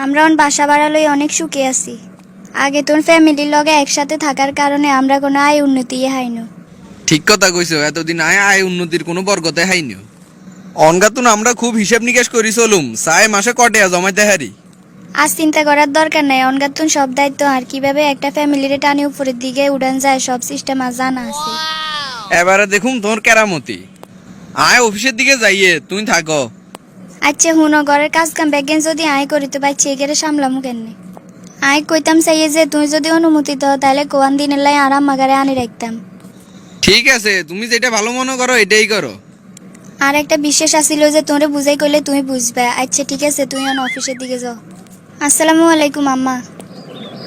আমরা বাসা বাড়ালই অনেক সুখে আছি। আগে তোর ফ্যামিলির লগে একসাথে থাকার কারণে আমরা কোনো আয় উন্নতি হাইনো। ঠিক কথা কইছো, এতদিন আয় উন্নতির কোনো বরগতে হাইনি। অনগাতুন আমরা খুব হিসাব নিকাশ করি চলুম, চাই মাসে কটেয়া জমাইতে হারি। আজ চিন্তা করার দরকার নাই, অনগাতুন সব দায়িত্ব আর কিভাবে একটা ফ্যামিলির টানে উপরের দিকে উড়ান যায় সব সিস্টেম আজ জানা আছে। এবারে দেখুম তোর কেরামতি। আয় অফিসের দিকে যাইয়ে তুই থাকো। আচ্ছা হুনো, ঘরের কাজ কাম ব্যাগেন যদি আয় করিতে পারছি এগেরে সামলামু কেনে। আয় কইতাম চাইয়ে যে তুই যদি অনুমতি দাও তাহলে কোয়ান দিনের লাই আরাম মাগারে আনি রাখতাম। ঠিক আছে, তুমি যেটা ভালো মনে করো এটাই করো। আর একটা বিশেষ আসিল যে তোরে বুঝাই করলে তুমি বুঝবে। আচ্ছা ঠিক আছে, তুই অফিসের দিকে যাও। আসসালামু আলাইকুম আম্মা।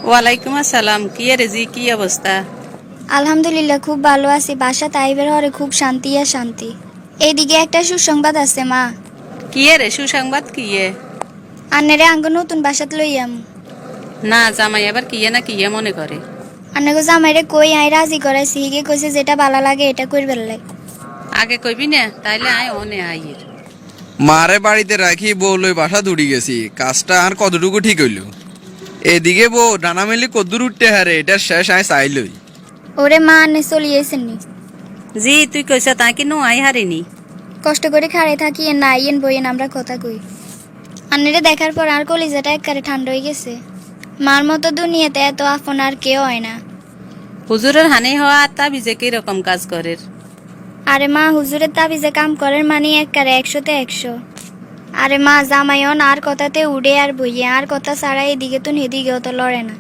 ওয়ালাইকুম আসসালাম। কি রেজি, কি অবস্থা? আলহামদুলিল্লাহ খুব ভালো আছি। বাসা তাইবের হরে খুব শান্তি আর শান্তি। এইদিকে একটা সুসংবাদ আছে মা। কি রে সুসংবাদ? কি আন্নারে আঙ্গ নতুন বাসাত লইয়াম। না জামাই আবার কি না কি মনে করে? আন্নাগো জামাইরে কই আই রাজি করাইছি, হিগে কইছে যেটা ভালো লাগে এটা করবার লাই। আগে কইবি না তাইলে আয় অনে আইয়ের। মারে বাড়িতে রাখি বউ লই বাসা দৌড়ি গেছি, কাজটা আর কতটুকু ঠিক হইল। এদিকে বউ ডানা মেলি কদ্দুর উঠতে হারে, এটা শেষ আয় চাইলই। ওরে মা আন্নে চলিয়েছেন নি। জি তুই কইছ তা কি নো আই হারিনি। কষ্ট করে খাড়ে থাকি না আইয়েন বইয়েন আমরা কথা কই। আন্নারে দেখার পর আর কলিজাটা একবারে ঠান্ডা হয়ে গেছে। মার মতো দুনিয়াতে এত আপন আর কেউ হয় না। হুজুরের হানি হওয়া তা বিজে কি রকম কাজ করে? আরে মা হুজুরের তাবিজে কাম করেন মানে একবারে 100-তে 100। আরে মা জামাইন আর কথাতে উড়ে আর বইয়ে আর কথা ছাড়া এদিকে তো হেদিকেও তো লড়ে না।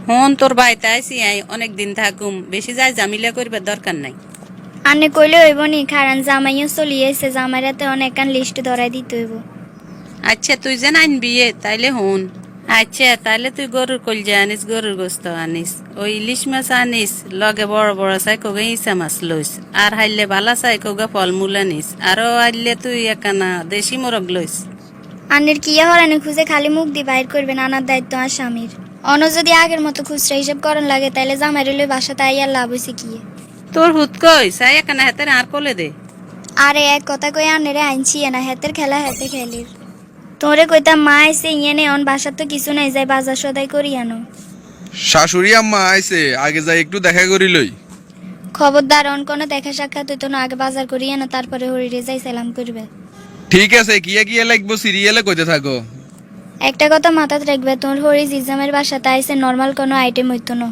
হন তোর বাড়িতে আইসি আই অনেক দিন থাকুম, বেশি যাই জামিলা করবার দরকার নাই। আনে কইলে হইব নি, কারণ জামাইও চলিয়েছে, জামাইরাতে অনেকখান লিস্ট ধরাই দিতে হইব। আচ্ছা তুই যে আনবি তাইলে হন। আচ্ছা তাইলে তুই গরুর কলজা আনিস, গরুর গোস্ত আনিস, ওই ইলিশ মাছ আনিস, লগে বড় বড় চাই কোগে ইসা মাছ লইস, আর হাইলে ভালা চাই কোগে ফলমূল আনিস, আরো আইলে তুই একানা দেশি মোরগ লইস। আন্নের কিয়া হরানি খুঁজে খালি মুখ দিয়ে বাইর করবেন, আনার দায়িত্ব আর স্বামীর। অন যদি আগের মতো খুচরা হিসেব করার লাগে তাইলে জামাই রইলে বাসাতে আইয়ার লাভ হয়েছে কি? তোর হুত কই চাই একানা হাতের আর কোলে দে। আরে এক কথা কই আন্নেরে আইনছি না, হাতের খেলা হাতে খেলির। তোরে কইতাম মা আইসে ইয়ে অন বাসার তো কিছু নাই, যাই বাজার সদাই করি আনো। শাশুড়ি আম্মা আইছে, আগে যাই একটু দেখা করি লই। খবরদার অন কোনো দেখা সাক্ষাৎ হইতো না, আগে বাজার করি আনো তারপরে হরিরে যাই সালাম করবে। ঠিক আছে, কিয়া কিয়া লাগবো সিরিয়ালে কইতে থাকো। একটা কথা মাথাত রাখবে, তোর হরি জিজামের বাসাতে আইসে নর্মাল কোনো আইটেম হইতো না।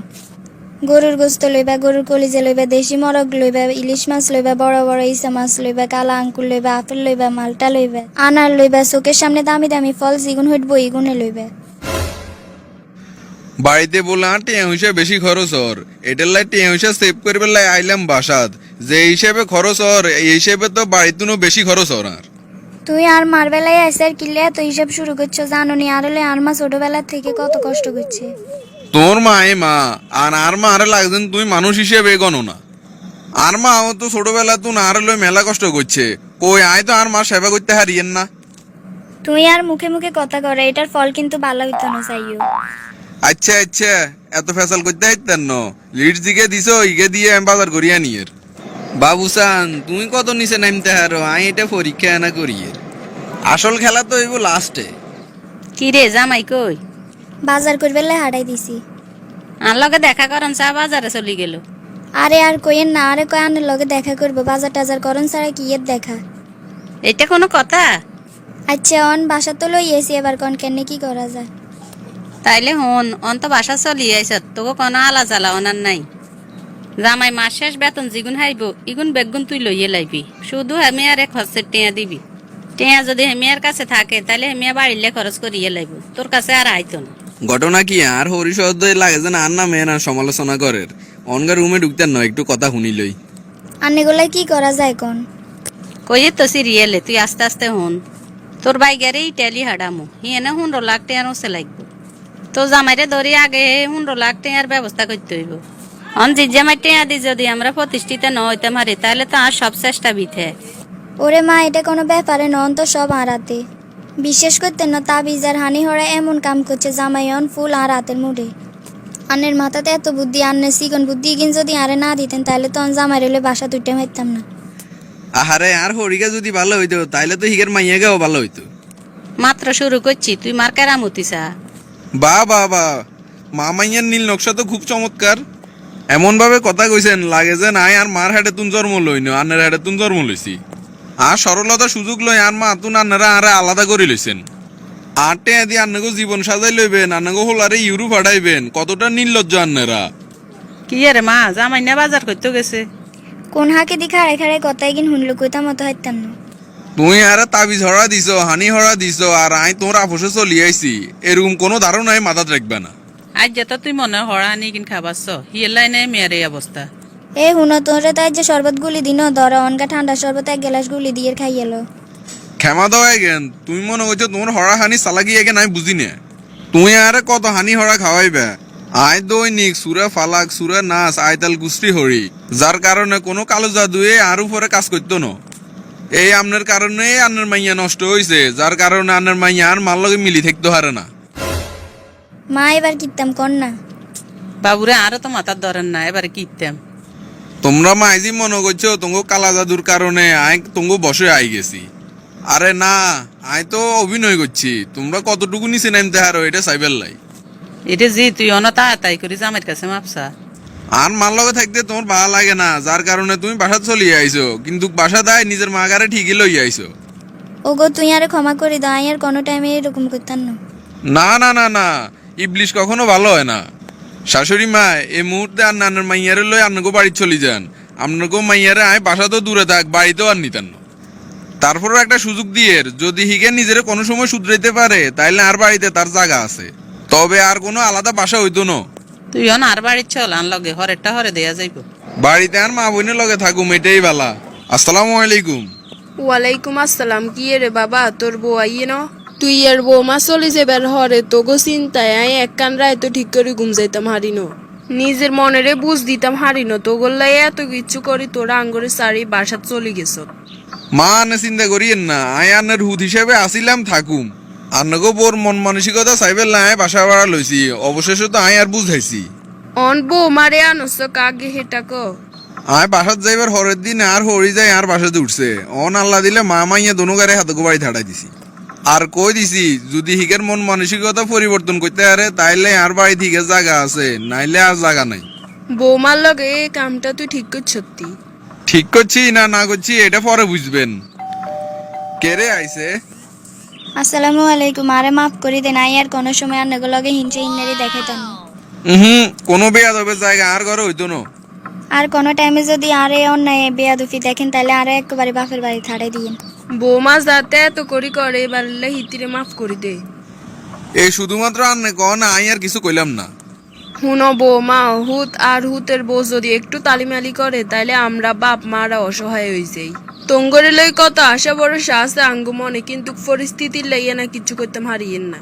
গরুর গোস্ত লইবা, গরুর কলিজা লইবা, দেশি মরগ লইবা, ইলিশ মাছ লইবা, বড় বড় ইসা মাছ লইবা, কালা আঙ্কুর লইবা, আপেল লইবা, মালটা লইবা, আনার লইবা, চোখের সামনে দামি দামি ফল জিগুন হইটবো ইগুনে লইবা। বাড়িতে বললাম টিয়া হিসেবে বেশি খরচ হর, এটার লাই টিয়া হিসেবে সেভ করবে লাই আইলাম বাসাত। যে হিসেবে খরচ হর এই হিসেবে তো বাড়িতে বেশি খরচ হর। আর তুই আর মার বেলায় আইসে আর কিলে এত হিসাব শুরু করছো, জানো নি আর হলে আর মা ছোটবেলার থেকে কত কষ্ট করছে। তোর মা আর মা আরে লাগছেন তুই মানুষ হিসেবে গণো না। আর মা ও তো ছোটবেলা তুই আর লই মেলা কষ্ট করছে, কই আয় তো আর মা সেবা করতে হারিয়েন না। তুই আর মুখে মুখে কথা করে, এটার ফল কিন্তু ভালো হইতো না চাইও। আচ্ছা আচ্ছা, এত ফেসাল করতে হাইতেন ন, লিড দিকে দিছো ইগে দিয়ে আমি বাজার করিয়া নিয়ের। বাবুসান তুমি কত নিচে নামতে হারো, আই এটা পরীক্ষা না করিয়ের। আসল খেলা তো হইব লাস্টে। কি রে জামাই কই? বাজার করবে লাই হারাই দিছি। আর লগে দেখা করন চা বাজারে চলি গেল। আরে আর কইেন না, আরে কয় আনের লগে দেখা করবো, বাজার টাজার করন ছাড়া কি এর দেখা। এটা কোনো কথা? আচ্ছা অন বাসা তো লই এসি, এবার কন কেনে কি করা যায়। তাইলে হন অন্ত বাসা চলি আইস, তোকে কোনো আলা জ্বালা অনার নাই। জামাই মাস শেষ বেতন জিগুন হাইব ইগুন বেগুন তুই লইয়ে লাইবি, শুধু হেমিয়ারে খরচের টেয়া দিবি। টেয়া যদি হেমিয়ার কাছে থাকে তাহলে হেমিয়া বাড়িলে খরচ করিয়ে লাইব, তোর কাছে আর আইতো না। ঘটনা কি আর হরিশব্দ লাগে যেন আর না মেয়েরা সমালোচনা করের। অনগা রুমে ঢুকতেন নয়, একটু কথা শুনিলই। আন্নেগুলাই কি করা যায় কোন? কইয়ে তো সিরিয়ালে তুই আস্তে আস্তে হন। তোর বাই গেরে ইটালি হাডামো হিয়ে না 15 লাখ টেয়ার ওসে লাগবো। তো জামাইরে ধরি আগে 15 লাখ টেয়ার ব্যবস্থা করতে হইব। অন জিজ্জামাই টেয়া দি যদি আমরা প্রতিষ্ঠিত ন হইতাম হারি তাহলে তো আর সব চেষ্টা বিথে। ওরে মা এটা কোনো ব্যাপারে নন তো, সব হারাতে বিশেষ করতে না তাবিজ আর হানি হরা এমন কাম করছে জামাইন ফুল আর রাতের মুডে। আন্নের মাথাতে এত বুদ্ধি, আন্নের সিগন বুদ্ধি কিন যদি আরে না দিতেন তাহলে তো জামাই রইলে বাসা দুইটা মারতাম না। আহারে আর হরিকা যদি ভালো হইতো তাইলে তো হিগের মাইয়াগাও ভালো হইতো। মাত্র শুরু করছি, তুই মার কেরামতি চা। বা বা বা, মামাইয়ার নীল নকশা তো খুব চমৎকার। এমন ভাবে কথা কইছেন লাগে যে নাই আর মার হাটে তুন জন্ম লইন, আন্নের হাটে তুন জন্ম লইছি। আর সরলতা সুযোগ লই আর মা তুন আন্নারা আরে আলাদা করে লইছেন। আর টেয়া দিয়ে আন্নাগো জীবন সাজাই লইবেন, আন্নাগো হোলারে ইউরো ফাটাইবেন, কতটা নির্লজ্জ আন্নারা। কি রে মা, জামাই না বাজার করতে গেছে? কোন হাকে দি খাড়াই খাড়াই কথা এগিন শুনলো কইতা মতো হাইতাম না। তুই আরে তাবিজ হরা দিছ, হানি হরা দিছ, আর আই তোর আপোষে চলি আইছি, এরকম কোনো ধারণাই মাথাত রাখবে না। আজ যেত তুই মনে হড়া আনি কিন খাবাস, হিয়ের লাইনে মেয়ের এই অবস্থা। এ হুনো তোরে তাই যে শরবত গুলি দিন ধর অনকা ঠান্ডা শরবত এক গ্লাস গুলি দিয়ে খাই এলো। ক্ষমা দাও গেন, তুমি মনে করছো তোমার হরা হানি চালাকি এগে নাই বুঝি না। তুই আরে কত হানি হরা খাওয়াইবে। আয় দৈনিক সুরে ফালাক সুরে নাচ আয়তাল গুস্তি হরি, যার কারণে কোনো কালো জাদুয়ে আর উপরে কাজ করতো না। এই আমনের কারণে আন্নের মাইয়া নষ্ট হয়েছে, যার কারণে আন্নের মাইয়া আর মার লগে মিলি থাকতে হারে না। মা এবার কিতাম কর না। বাবুরে আরো তো মাথার ধরেন না, এবারে কিনতাম। তোমরা মাইজি মনে করছো তোমাকে কালা জাদুর কারণে আয় তোমাকে বসে আই গেছি। আরে না, আয় তো অভিনয় করছি। তোমরা কতটুকু নিচে নামতে হারো এটা সাইবেল লাই। এটা জি তুই অনতা তাই করি জামাইয়ের কাছে মাপসা। আর মার লগে থাকতে তোমার ভালো লাগে না, যার কারণে তুমি বাসা চলিয়ে আইছো, কিন্তু বাসা দায় নিজের মা গারে ঠিকই লই আইছো। ওগো তুই আরে ক্ষমা করে দাও, আই আর কোনো টাইমে এরকম করতাম না। না না না না, ইবলিশ কখনো ভালো হয় না। শাশুড়ি মা এই মুহূর্তে আর নানার মাইয়ারে লই আপনাকে বাড়ি চলে যান। আপনাকে মাইয়ারে আয় বাসা তো দূরে থাক, বাড়িতেও আর নিতেন না। তারপরও একটা সুযোগ দিয়ে যদি হিগে নিজের কোনো সময় শুধরাইতে পারে তাইলে আর বাড়িতে তার জায়গা আছে, তবে আর কোনো আলাদা বাসা হইতো না। তুই অন আর বাড়ির চল, আন লগে হরেরটা হরে দেয়া যাইব। বাড়িতে আর মা বোনের লগে থাকুম, এটাই বালা। আসসালামু আলাইকুম। ওয়ালাইকুম আসসালাম। কি রে বাবা, তোর বউ আইয়ে ন? তুই এর বৌমা চলে যাবার হরে তোগো চিন্তায় আই এক কান রায় তো ঠিক করে ঘুম যাইতাম হারিনো। নিজের মনেরে বুঝ দিতাম হারিনো, তো গোল্লাই এত কিচ্ছু করি তোরা আঙ্গরে সারি বাসাত চলে গেছ। মা আনে চিন্তা করিয়েন না, আয় আন্নের হুদ হিসেবে আসিলাম থাকুম। আন্নগো বোর মন মানসিকতা চাইবেল না, আয় বাসা ভাড়া লইছি, অবশেষে তো আয় আর বুঝাইছি। অন বৌমারে আনস কাগে হেটা ক। আয় বাসাত যাইবার হরের দিন আর হরি যায় আর বাসাতে উঠছে। অন আল্লাহ দিলে মা মাইয়া দোনো গারে হাতগো বাড়ি ধাড়াই দিছি। আর কই দিছি যদি হিগের মন মানসিকতা পরিবর্তন করতে পারে তাইলে আর বাড়ি থেকে জায়গা আছে, নাইলে আর জায়গা নাই। বৌমার লগে এই কামটা তুই ঠিক করছতি? ঠিক করছি না না করছি এটা পরে বুঝবেন। কেরে আইছে? আসসালামু আলাইকুম, আরে মাফ করে দেন, আই আর কোনো সময় আর নগো লগে হিংসে ইন্নারি দেখাইতাম না। কোনো বেয়াদবের জায়গা আর ঘরে হইতো না। আর কোনো টাইমে যদি আরে অন্যায় বেয়াদুফি দেখেন তাহলে আরে একবারে বাপের বাড়ি ছাড়াই দিন। বৌমা যাতে এত করি করে এবার হিতিরে মাফ করে দে। এই শুধুমাত্র আন্নে কন, আই আর কিছু কইলাম না। হুনো বৌমা, হুত আর হুতের বউ যদি একটু তালিমালি করে তাইলে আমরা বাপ মারা অসহায় হয়ে যাই। তঙ্গরে লই কত আশা বড় আছে আঙ্গু মনে, কিন্তু পরিস্থিতির লাইয়া না কিছু করতাম হারিয়েন না।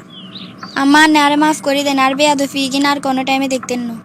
আমার আরে মাফ করে দেন, আর বেয়াদুফি কিনা আর কোনো টাইমে দেখতেন না।